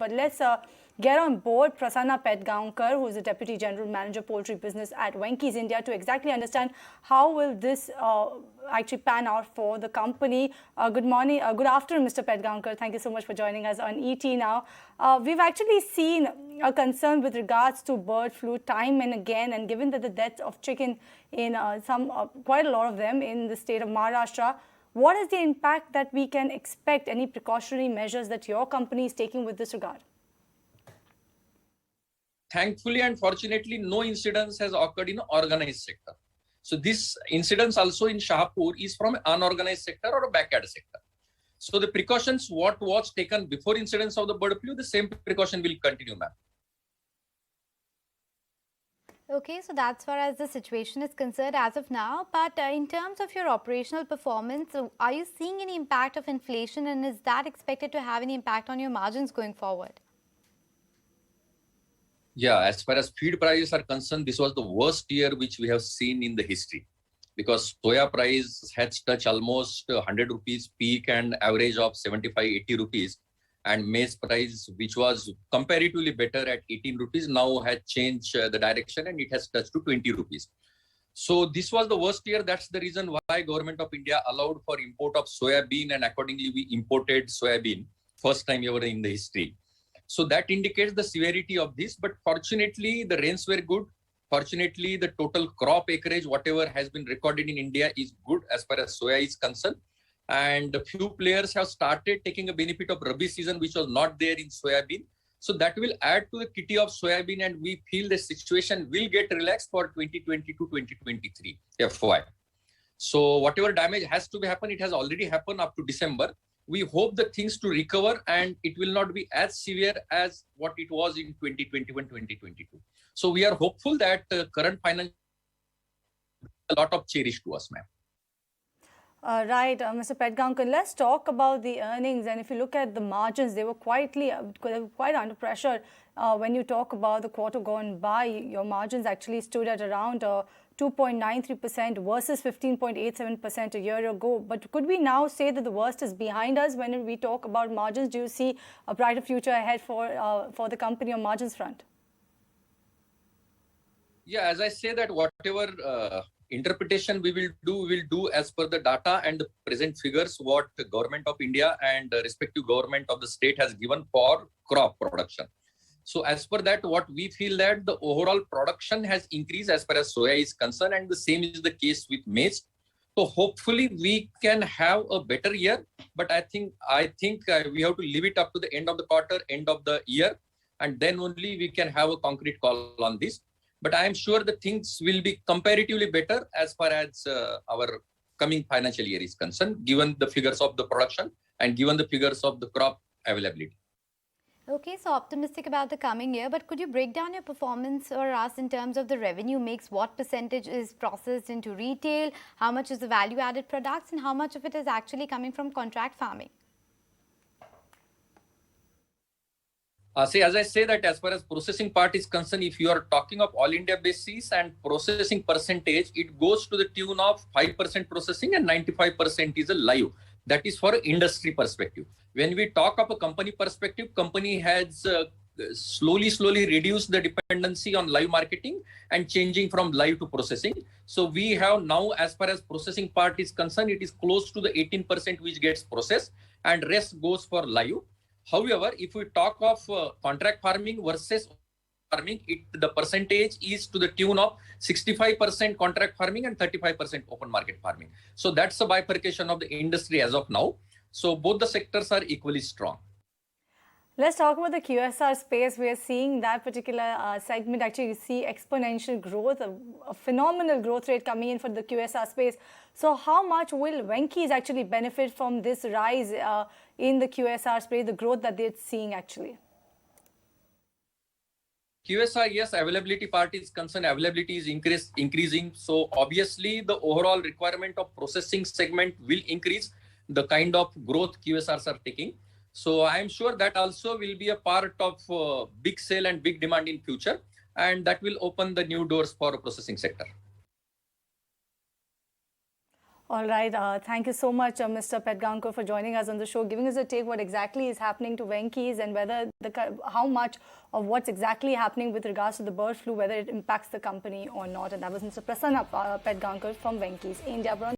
But let's get on board Prasanna Pedgaonkar, who is the Deputy General Manager Poultry Business at Venkys India, to exactly understand how will this actually pan out for the company. Good morning, good afternoon, Mr. Pedgaonkar. Thank you so much for joining us on ET now. We've actually seen a concern with regards to bird flu time and again, and given that the deaths of chicken in quite a lot of them in the state of Maharashtra, what is the impact that we can expect? Any precautionary measures that your company is taking with this regard? Thankfully and fortunately, no incidents has occurred in organized sector. So this incidents also in Shahpur is from unorganized sector or a backyard sector. So the precautions what was taken before incidents of the bird flu, the same precaution will continue, ma'am. Okay, so that's far as the situation is concerned as of now. But in terms of your operational performance, are you seeing any impact of inflation, and is that expected to have any impact on your margins going forward? Yeah, as far as feed prices are concerned, this was the worst year which we have seen in the history, because soya price has touched almost 100 rupees peak and average of 75-80 rupees. And maize price, which was comparatively better at 18 rupees, now has changed the direction and it has touched to 20 rupees. So this was the worst year. That's the reason why Government of India allowed for import of soya bean, and accordingly we imported soya bean first time ever in the history. So that indicates the severity of this. But fortunately, the rains were good. Fortunately, the total crop acreage, whatever has been recorded in India, is good as far as soya is concerned. And a few players have started taking a benefit of Rabi season, which was not there in soybean. So that will add to the kitty of soybean, and we feel the situation will get relaxed for 2020-2023 FY. So whatever damage has to be happen, it has already happened up to December. We hope the things to recover and it will not be as severe as what it was in 2021-2022. So we are hopeful that current financial a lot of cherish to us, ma'am. Right, Mr. Pedgaonkar, let's talk about the earnings. And if you look at the margins, they were quite under pressure. When you talk about the quarter gone by, your margins actually stood at around 2.93% versus 15.87% a year ago. But could we now say that the worst is behind us when we talk about margins? Do you see a brighter future ahead for the company on margins front? Yeah, as I say that whatever interpretation we will do as per the data and the present figures what the Government of India and the respective government of the state has given for crop production. So as per that, what we feel that the overall production has increased as far as soya is concerned, and the same is the case with maize. So hopefully we can have a better year, but I think we have to leave it up to the end of the quarter, end of the year, and then only we can have a concrete call on this. But I am sure the things will be comparatively better as far as our coming financial year is concerned, given the figures of the production and given the figures of the crop availability. Okay, so optimistic about the coming year, but could you break down your performance for us in terms of the revenue mix? What percentage is processed into retail? How much is the value-added products, and how much of it is actually coming from contract farming? See, as I say that as far as processing part is concerned, if you are talking of all India basis and processing percentage, it goes to the tune of 5% processing and 95% is a live. That is for industry perspective. When we talk of a company perspective, company has slowly reduced the dependency on live marketing and changing from live to processing. So we have now, as far as processing part is concerned, it is close to the 18% which gets processed and rest goes for live. However, if we talk of contract farming versus farming, the percentage is to the tune of 65% contract farming and 35% open market farming. So that's a bifurcation of the industry as of now. So both the sectors are equally strong. Let's talk about the QSR space. We are seeing that particular segment actually see exponential growth, a phenomenal growth rate coming in for the QSR space. So how much will Venkys actually benefit from this rise in the QSR space, the growth that they're seeing actually? QSR, yes, availability part is concerned, availability is increasing. So obviously the overall requirement of processing segment will increase the kind of growth QSRs are taking. So I am sure that also will be a part of big sale and big demand in future, and that will open the new doors for processing sector. All right. Thank you so much, Mr. Pedgaonkar, for joining us on the show, giving us a take what exactly is happening to Venkys and whether how much of what's exactly happening with regards to the bird flu, whether it impacts the company or not. And that was Mr. Prasanna Pedgaonkar from Venkys India.